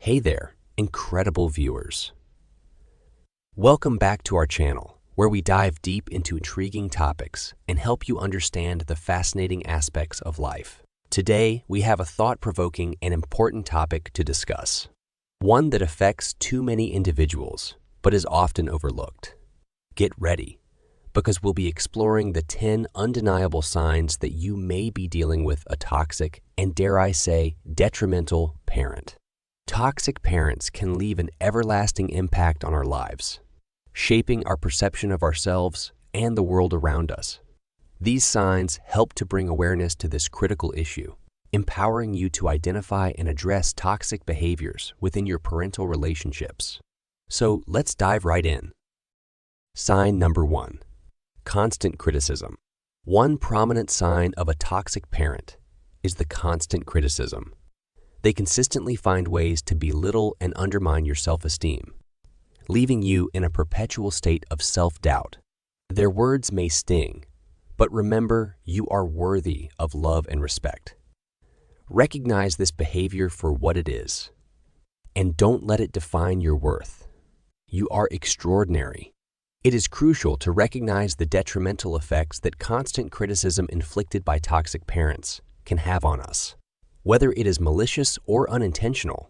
Hey there, incredible viewers. Welcome back to our channel, where we dive deep into intriguing topics and help you understand the fascinating aspects of life. Today, we have a thought-provoking and important topic to discuss, one that affects too many individuals, but is often overlooked. Get ready, because we'll be exploring the 10 undeniable signs that you may be dealing with a toxic and, dare I say, detrimental parent. Toxic parents can leave an everlasting impact on our lives, shaping our perception of ourselves and the world around us. These signs help to bring awareness to this critical issue, empowering you to identify and address toxic behaviors within your parental relationships. So let's dive right in. Sign number 1. Constant criticism. One prominent sign of a toxic parent is the constant criticism. They consistently find ways to belittle and undermine your self-esteem, leaving you in a perpetual state of self-doubt. Their words may sting, but remember, you are worthy of love and respect. Recognize this behavior for what it is, and don't let it define your worth. You are extraordinary. It is crucial to recognize the detrimental effects that constant criticism inflicted by toxic parents can have on us. Whether it is malicious or unintentional,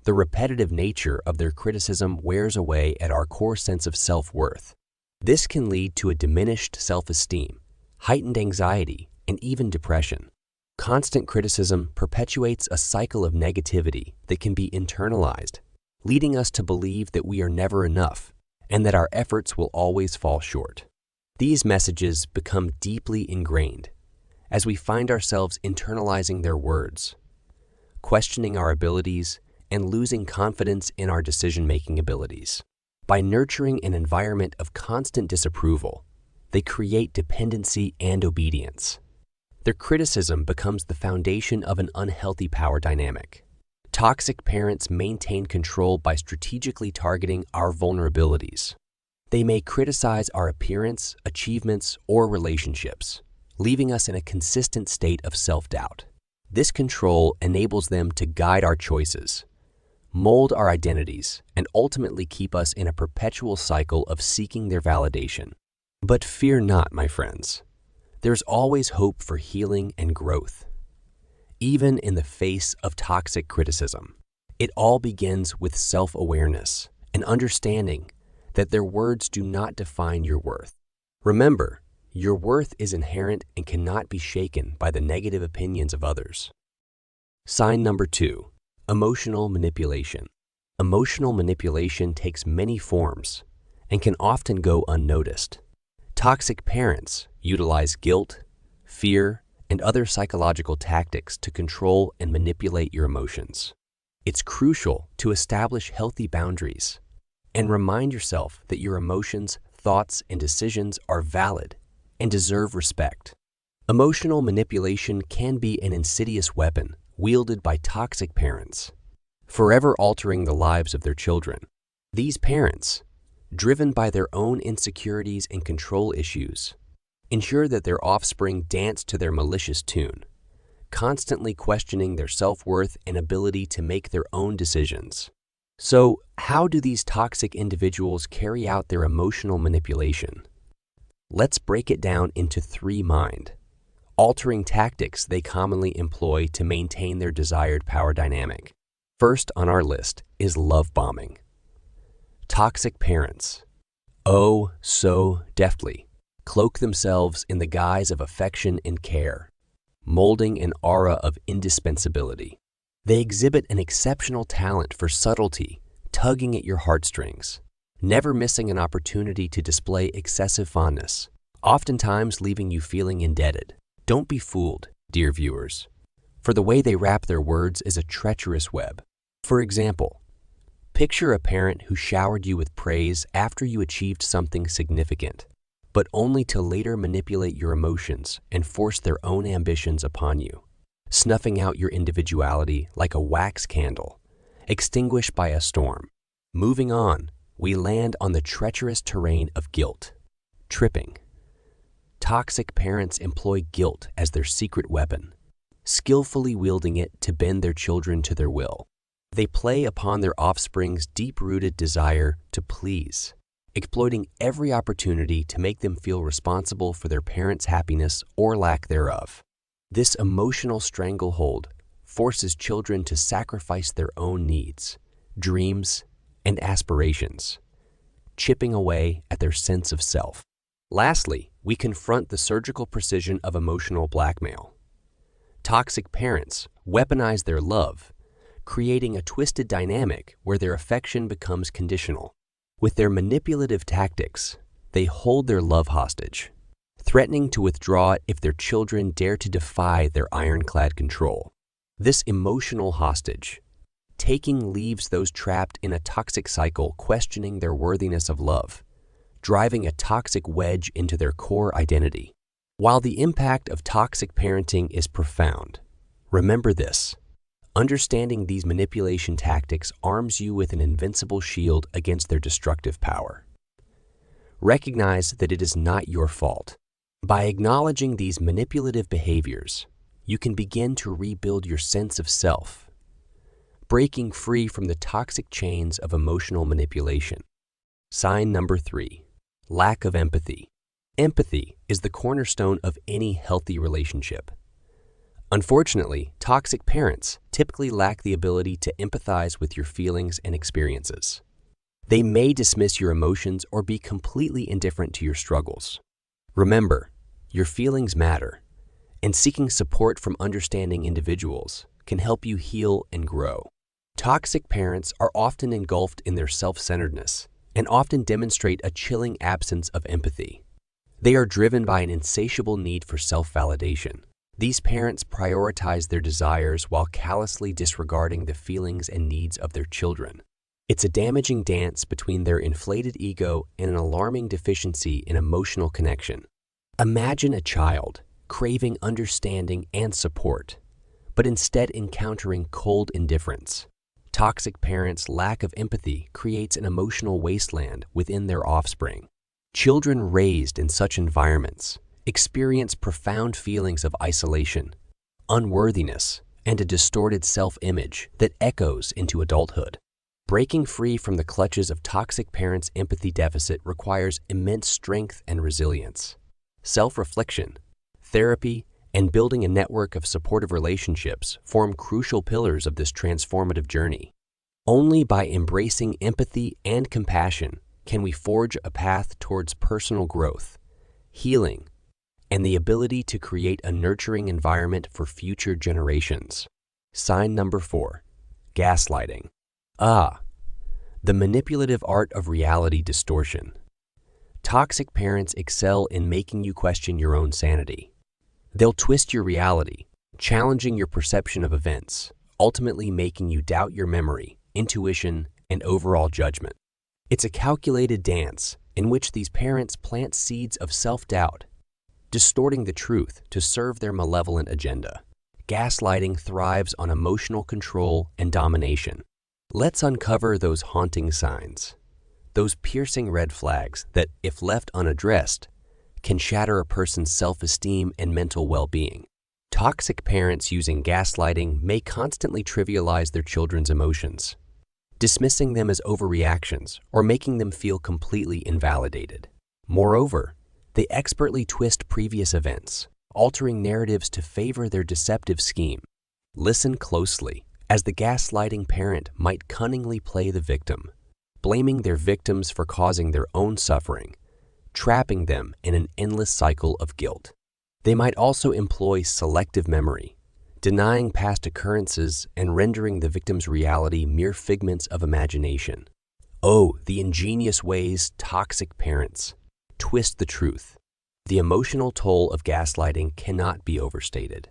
the repetitive nature of their criticism wears away at our core sense of self-worth. This can lead to a diminished self-esteem, heightened anxiety, and even depression. Constant criticism perpetuates a cycle of negativity that can be internalized, leading us to believe that we are never enough and that our efforts will always fall short. These messages become deeply ingrained as we find ourselves internalizing their words, questioning our abilities, and losing confidence in our decision-making abilities. By nurturing an environment of constant disapproval, they create dependency and obedience. Their criticism becomes the foundation of an unhealthy power dynamic. Toxic parents maintain control by strategically targeting our vulnerabilities. They may criticize our appearance, achievements, or relationships, leaving us in a consistent state of self-doubt. This control enables them to guide our choices, mold our identities, and ultimately keep us in a perpetual cycle of seeking their validation. But fear not, my friends. There's always hope for healing and growth. Even in the face of toxic criticism, it all begins with self-awareness and understanding that their words do not define your worth. Remember, your worth is inherent and cannot be shaken by the negative opinions of others. Sign number 2. Emotional manipulation. Emotional manipulation takes many forms and can often go unnoticed. Toxic parents utilize guilt, fear, and other psychological tactics to control and manipulate your emotions. It's crucial to establish healthy boundaries and remind yourself that your emotions, thoughts, and decisions are valid and deserve respect. Emotional manipulation can be an insidious weapon wielded by toxic parents, forever altering the lives of their children. These parents, driven by their own insecurities and control issues, ensure that their offspring dance to their malicious tune, constantly questioning their self-worth and ability to make their own decisions. So, how do these toxic individuals carry out their emotional manipulation? Let's break it down into 3 mind-altering tactics they commonly employ to maintain their desired power dynamic. First on our list is love bombing. Toxic parents, oh so deftly, cloak themselves in the guise of affection and care, molding an aura of indispensability. They exhibit an exceptional talent for subtlety, tugging at your heartstrings, never missing an opportunity to display excessive fondness, oftentimes leaving you feeling indebted. Don't be fooled, dear viewers, for the way they wrap their words is a treacherous web. For example, picture a parent who showered you with praise after you achieved something significant, but only to later manipulate your emotions and force their own ambitions upon you, snuffing out your individuality like a wax candle, extinguished by a storm. Moving on, we land on the treacherous terrain of guilt, tripping. Toxic parents employ guilt as their secret weapon, skillfully wielding it to bend their children to their will. They play upon their offspring's deep-rooted desire to please, exploiting every opportunity to make them feel responsible for their parents' happiness or lack thereof. This emotional stranglehold forces children to sacrifice their own needs, dreams, and aspirations, chipping away at their sense of self. Lastly, we confront the surgical precision of emotional blackmail. Toxic parents weaponize their love, creating a twisted dynamic where their affection becomes conditional. With their manipulative tactics, they hold their love hostage, threatening to withdraw it if their children dare to defy their ironclad control. This emotional hostage taking leaves those trapped in a toxic cycle questioning their worthiness of love, driving a toxic wedge into their core identity. While the impact of toxic parenting is profound, remember this: understanding these manipulation tactics arms you with an invincible shield against their destructive power. Recognize that it is not your fault. By acknowledging these manipulative behaviors, you can begin to rebuild your sense of self, breaking free from the toxic chains of emotional manipulation. Sign number 3, lack of empathy. Empathy is the cornerstone of any healthy relationship. Unfortunately, toxic parents typically lack the ability to empathize with your feelings and experiences. They may dismiss your emotions or be completely indifferent to your struggles. Remember, your feelings matter, and seeking support from understanding individuals can help you heal and grow. Toxic parents are often engulfed in their self-centeredness and often demonstrate a chilling absence of empathy. They are driven by an insatiable need for self-validation. These parents prioritize their desires while callously disregarding the feelings and needs of their children. It's a damaging dance between their inflated ego and an alarming deficiency in emotional connection. Imagine a child craving understanding and support, but instead encountering cold indifference. Toxic parents' lack of empathy creates an emotional wasteland within their offspring. Children raised in such environments experience profound feelings of isolation, unworthiness, and a distorted self-image that echoes into adulthood. Breaking free from the clutches of toxic parents' empathy deficit requires immense strength and resilience. Self-reflection, therapy, and building a network of supportive relationships form crucial pillars of this transformative journey. Only by embracing empathy and compassion can we forge a path towards personal growth, healing, and the ability to create a nurturing environment for future generations. Sign number 4, gaslighting. The manipulative art of reality distortion. Toxic parents excel in making you question your own sanity. They'll twist your reality, challenging your perception of events, ultimately making you doubt your memory, intuition, and overall judgment. It's a calculated dance in which these parents plant seeds of self-doubt, distorting the truth to serve their malevolent agenda. Gaslighting thrives on emotional control and domination. Let's uncover those haunting signs, those piercing red flags that, if left unaddressed, can shatter a person's self-esteem and mental well-being. Toxic parents using gaslighting may constantly trivialize their children's emotions, dismissing them as overreactions or making them feel completely invalidated. Moreover, they expertly twist previous events, altering narratives to favor their deceptive scheme. Listen closely, as the gaslighting parent might cunningly play the victim, blaming their victims for causing their own suffering, trapping them in an endless cycle of guilt. They might also employ selective memory, denying past occurrences and rendering the victim's reality mere figments of imagination. Oh, the ingenious ways toxic parents twist the truth. The emotional toll of gaslighting cannot be overstated.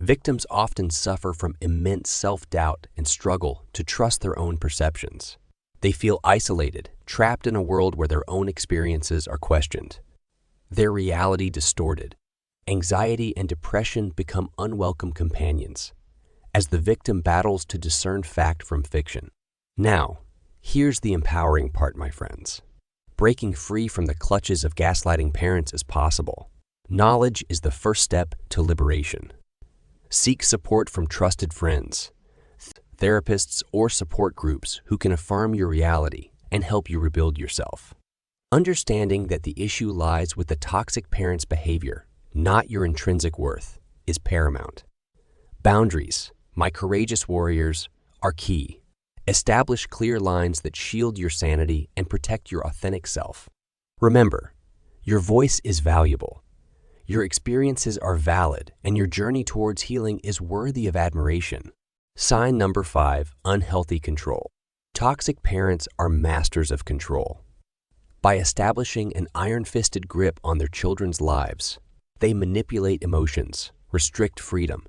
Victims often suffer from immense self-doubt and struggle to trust their own perceptions. They feel isolated, trapped in a world where their own experiences are questioned, their reality distorted. Anxiety and depression become unwelcome companions as the victim battles to discern fact from fiction. Now, here's the empowering part, my friends. Breaking free from the clutches of gaslighting parents is possible. Knowledge is the first step to liberation. Seek support from trusted friends, therapists, or support groups who can affirm your reality and help you rebuild yourself. Understanding that the issue lies with the toxic parent's behavior, not your intrinsic worth, is paramount. Boundaries, my courageous warriors, are key. Establish clear lines that shield your sanity and protect your authentic self. Remember, your voice is valuable. Your experiences are valid, and your journey towards healing is worthy of admiration. Sign number 5, unhealthy control. Toxic parents are masters of control. By establishing an iron-fisted grip on their children's lives, they manipulate emotions, restrict freedom,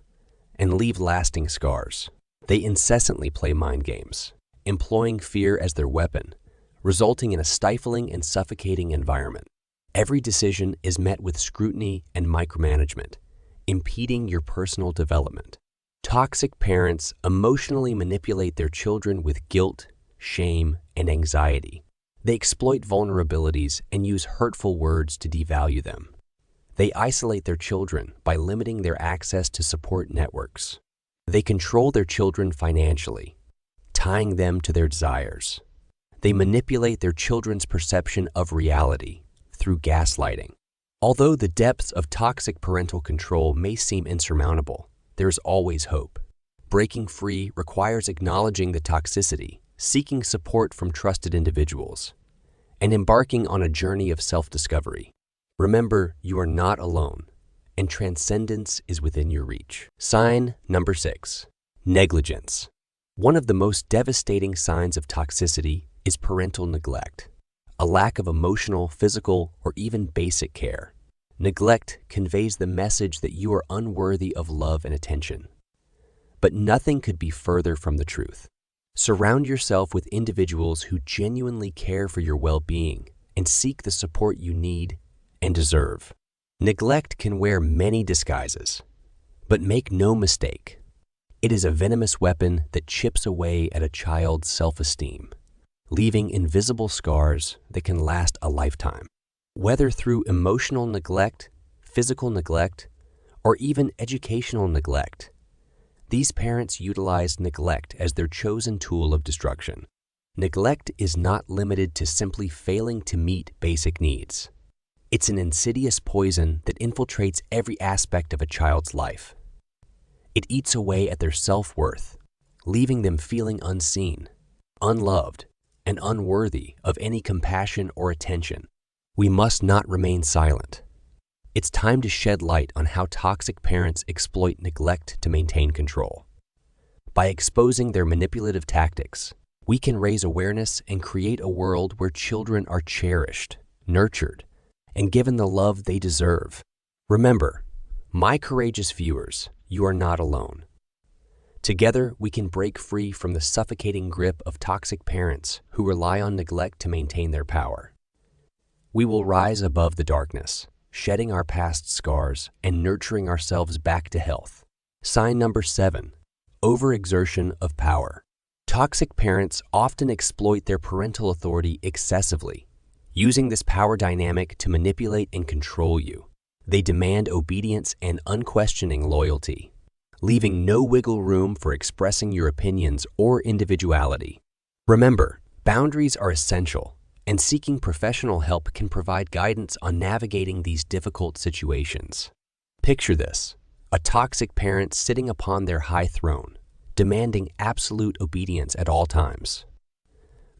and leave lasting scars. They incessantly play mind games, employing fear as their weapon, resulting in a stifling and suffocating environment. Every decision is met with scrutiny and micromanagement, impeding your personal development. Toxic parents emotionally manipulate their children with guilt, shame, and anxiety. They exploit vulnerabilities and use hurtful words to devalue them. They isolate their children by limiting their access to support networks. They control their children financially, tying them to their desires. They manipulate their children's perception of reality through gaslighting. Although the depths of toxic parental control may seem insurmountable, there is always hope. Breaking free requires acknowledging the toxicity, seeking support from trusted individuals, and embarking on a journey of self-discovery. Remember, you are not alone, and transcendence is within your reach. Sign number 6, negligence. One of the most devastating signs of toxicity is parental neglect, a lack of emotional, physical, or even basic care. Neglect conveys the message that you are unworthy of love and attention. But nothing could be further from the truth. Surround yourself with individuals who genuinely care for your well-being and seek the support you need and deserve. Neglect can wear many disguises, but make no mistake, it is a venomous weapon that chips away at a child's self-esteem, leaving invisible scars that can last a lifetime. Whether through emotional neglect, physical neglect, or even educational neglect, these parents utilize neglect as their chosen tool of destruction. Neglect is not limited to simply failing to meet basic needs. It's an insidious poison that infiltrates every aspect of a child's life. It eats away at their self-worth, leaving them feeling unseen, unloved, and unworthy of any compassion or attention. We must not remain silent. It's time to shed light on how toxic parents exploit neglect to maintain control. By exposing their manipulative tactics, we can raise awareness and create a world where children are cherished, nurtured, and given the love they deserve. Remember, my courageous viewers, you are not alone. Together, we can break free from the suffocating grip of toxic parents who rely on neglect to maintain their power. We will rise above the darkness, shedding our past scars and nurturing ourselves back to health. Sign number 7, overexertion of power. Toxic parents often exploit their parental authority excessively, using this power dynamic to manipulate and control you. They demand obedience and unquestioning loyalty, leaving no wiggle room for expressing your opinions or individuality. Remember, boundaries are essential, and seeking professional help can provide guidance on navigating these difficult situations. Picture this: a toxic parent sitting upon their high throne, demanding absolute obedience at all times.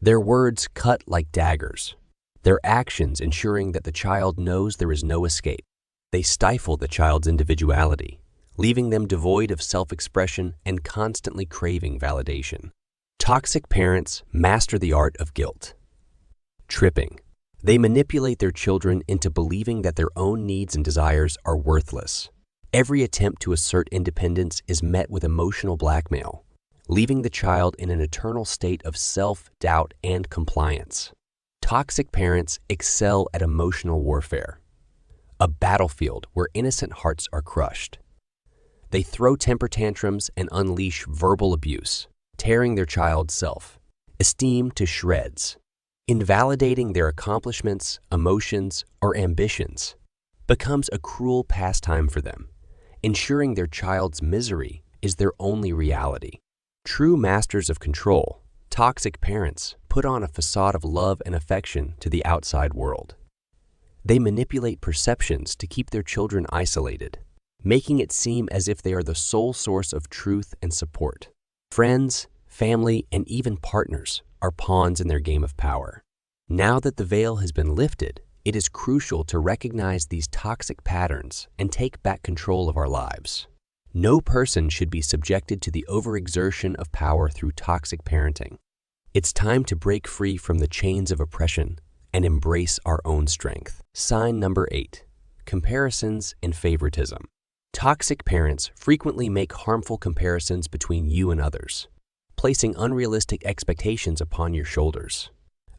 Their words cut like daggers, their actions ensuring that the child knows there is no escape. They stifle the child's individuality, leaving them devoid of self-expression and constantly craving validation. Toxic parents master the art of guilt. Tripping. They manipulate their children into believing that their own needs and desires are worthless. Every attempt to assert independence is met with emotional blackmail, leaving the child in an eternal state of self-doubt and compliance. Toxic parents excel at emotional warfare, a battlefield where innocent hearts are crushed. They throw temper tantrums and unleash verbal abuse, tearing their child's self-esteem to shreds. Invalidating their accomplishments, emotions, or ambitions becomes a cruel pastime for them, ensuring their child's misery is their only reality. True masters of control, toxic parents put on a facade of love and affection to the outside world. They manipulate perceptions to keep their children isolated, making it seem as if they are the sole source of truth and support. Friends, family, and even partners are pawns in their game of power. Now that the veil has been lifted, it is crucial to recognize these toxic patterns and take back control of our lives. No person should be subjected to the overexertion of power through toxic parenting. It's time to break free from the chains of oppression and embrace our own strength. Sign number 8. Comparisons and favoritism. Toxic parents frequently make harmful comparisons between you and others, placing unrealistic expectations upon your shoulders.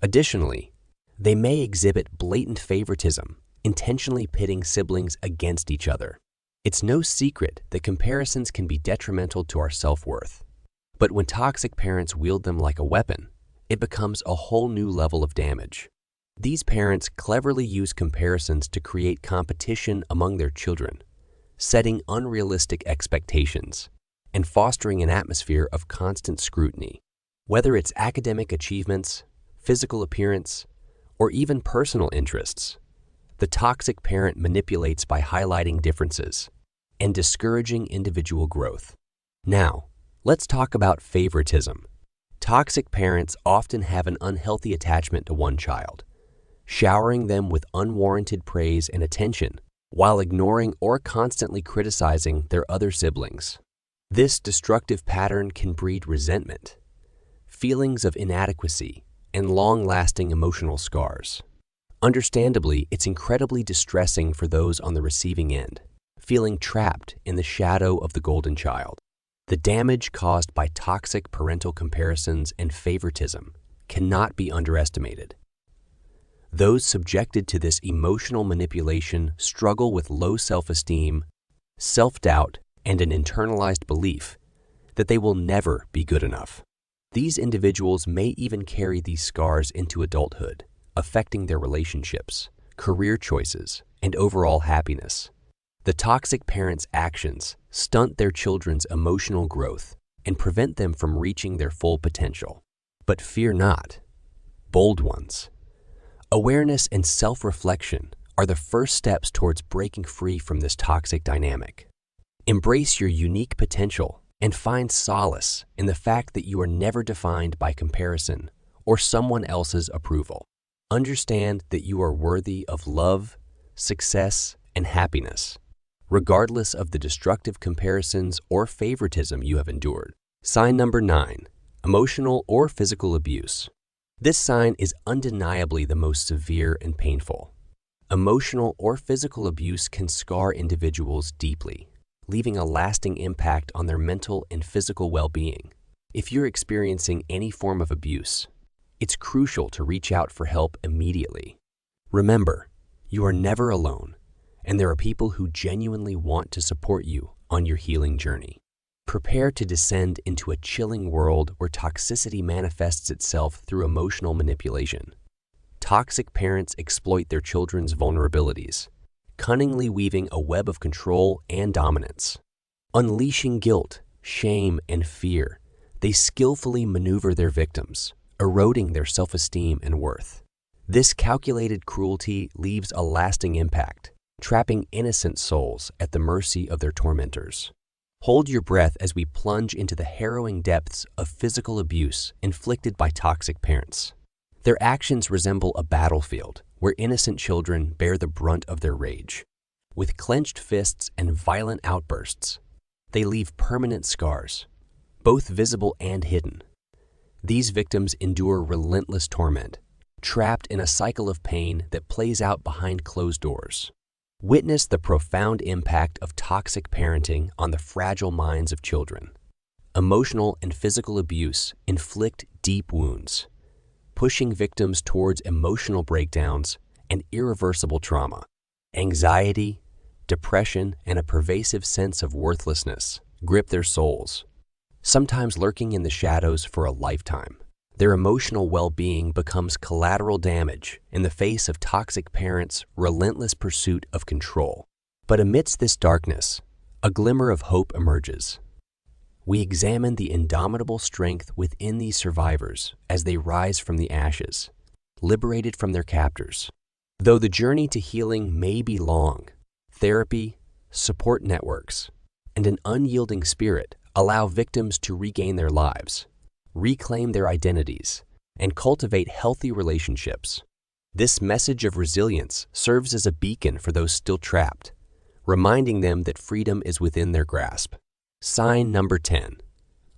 Additionally, they may exhibit blatant favoritism, intentionally pitting siblings against each other. It's no secret that comparisons can be detrimental to our self-worth. But when toxic parents wield them like a weapon, it becomes a whole new level of damage. These parents cleverly use comparisons to create competition among their children, setting unrealistic expectations and fostering an atmosphere of constant scrutiny. Whether it's academic achievements, physical appearance, or even personal interests, the toxic parent manipulates by highlighting differences and discouraging individual growth. Now, let's talk about favoritism. Toxic parents often have an unhealthy attachment to one child, showering them with unwarranted praise and attention while ignoring or constantly criticizing their other siblings. This destructive pattern can breed resentment, feelings of inadequacy, and long-lasting emotional scars. Understandably, it's incredibly distressing for those on the receiving end, feeling trapped in the shadow of the golden child. The damage caused by toxic parental comparisons and favoritism cannot be underestimated. Those subjected to this emotional manipulation struggle with low self-esteem, self-doubt, and an internalized belief that they will never be good enough. These individuals may even carry these scars into adulthood, affecting their relationships, career choices, and overall happiness. The toxic parents' actions stunt their children's emotional growth and prevent them from reaching their full potential. But fear not, bold ones. Awareness and self-reflection are the first steps towards breaking free from this toxic dynamic. Embrace your unique potential and find solace in the fact that you are never defined by comparison or someone else's approval. Understand that you are worthy of love, success, and happiness, regardless of the destructive comparisons or favoritism you have endured. Sign number 9, emotional or physical abuse. This sign is undeniably the most severe and painful. Emotional or physical abuse can scar individuals deeply, leaving a lasting impact on their mental and physical well-being. If you're experiencing any form of abuse, it's crucial to reach out for help immediately. Remember, you are never alone, and there are people who genuinely want to support you on your healing journey. Prepare to descend into a chilling world where toxicity manifests itself through emotional manipulation. Toxic parents exploit their children's vulnerabilities, cunningly weaving a web of control and dominance. Unleashing guilt, shame, and fear, they skillfully maneuver their victims, eroding their self-esteem and worth. This calculated cruelty leaves a lasting impact, trapping innocent souls at the mercy of their tormentors. Hold your breath as we plunge into the harrowing depths of physical abuse inflicted by toxic parents. Their actions resemble a battlefield where innocent children bear the brunt of their rage. With clenched fists and violent outbursts, they leave permanent scars, both visible and hidden. These victims endure relentless torment, trapped in a cycle of pain that plays out behind closed doors. Witness the profound impact of toxic parenting on the fragile minds of children. Emotional and physical abuse inflict deep wounds, pushing victims towards emotional breakdowns and irreversible trauma. Anxiety, depression, and a pervasive sense of worthlessness grip their souls, sometimes lurking in the shadows for a lifetime. Their emotional well-being becomes collateral damage in the face of toxic parents' relentless pursuit of control. But amidst this darkness, a glimmer of hope emerges. we examine the indomitable strength within these survivors as they rise from the ashes, liberated from their captors. Though the journey to healing may be long, therapy, support networks, and an unyielding spirit allow victims to regain their lives, reclaim their identities, and cultivate healthy relationships. This message of resilience serves as a beacon for those still trapped, reminding them that freedom is within their grasp. Sign number 10,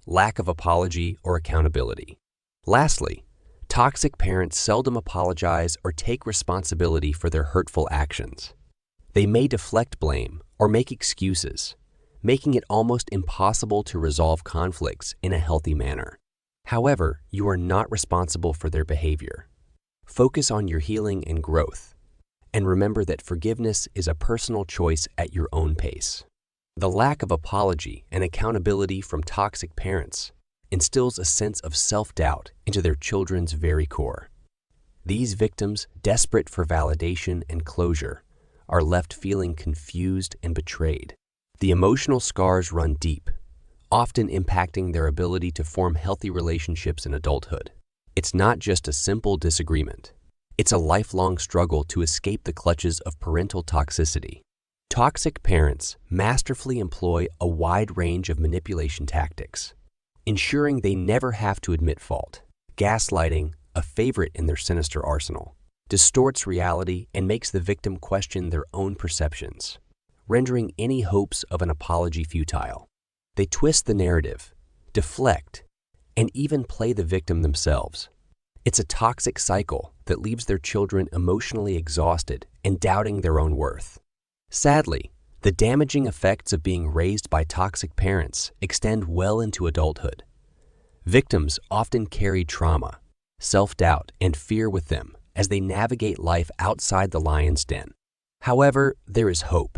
lack of apology or accountability. Lastly, toxic parents seldom apologize or take responsibility for their hurtful actions. They may deflect blame or make excuses, making it almost impossible to resolve conflicts in a healthy manner. However, you are not responsible for their behavior. Focus on your healing and growth, and remember that forgiveness is a personal choice at your own pace. The lack of apology and accountability from toxic parents instills a sense of self-doubt into their children's very core. These victims, desperate for validation and closure, are left feeling confused and betrayed. The emotional scars run deep, often impacting their ability to form healthy relationships in adulthood. It's not just a simple disagreement. It's a lifelong struggle to escape the clutches of parental toxicity. Toxic parents masterfully employ a wide range of manipulation tactics, ensuring they never have to admit fault. Gaslighting, a favorite in their sinister arsenal, distorts reality and makes the victim question their own perceptions, rendering any hopes of an apology futile. They twist the narrative, deflect, and even play the victim themselves. It's a toxic cycle that leaves their children emotionally exhausted and doubting their own worth. Sadly, the damaging effects of being raised by toxic parents extend well into adulthood. Victims often carry trauma, self-doubt, and fear with them as they navigate life outside the lion's den. However, there is hope.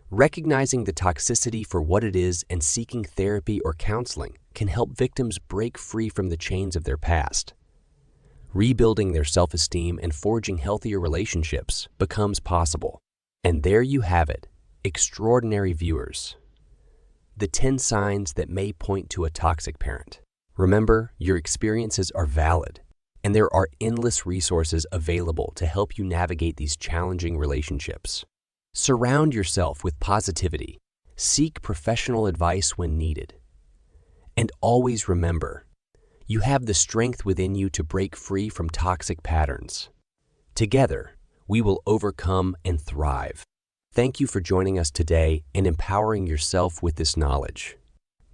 Recognizing the toxicity for what it is and seeking therapy or counseling can help victims break free from the chains of their past. Rebuilding their self-esteem and forging healthier relationships becomes possible. And there you have it, extraordinary viewers. The 10 signs that may point to a toxic parent. Remember, your experiences are valid, and there are endless resources available to help you navigate these challenging relationships. Surround yourself with positivity, seek professional advice when needed, and always remember, you have the strength within you to break free from toxic patterns. Together, we will overcome and thrive. Thank you for joining us today and empowering yourself with this knowledge.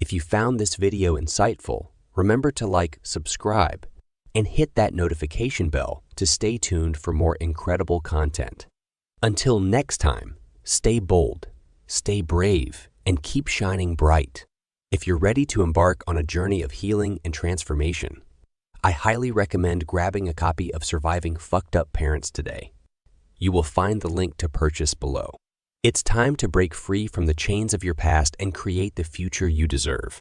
If you found this video insightful, remember to like, subscribe, and hit that notification bell to stay tuned for more incredible content. Until next time, stay bold, stay brave, and keep shining bright. If you're ready to embark on a journey of healing and transformation, I highly recommend grabbing a copy of Surviving Fucked Up Parents today. You will find the link to purchase below. It's time to break free from the chains of your past and create the future you deserve.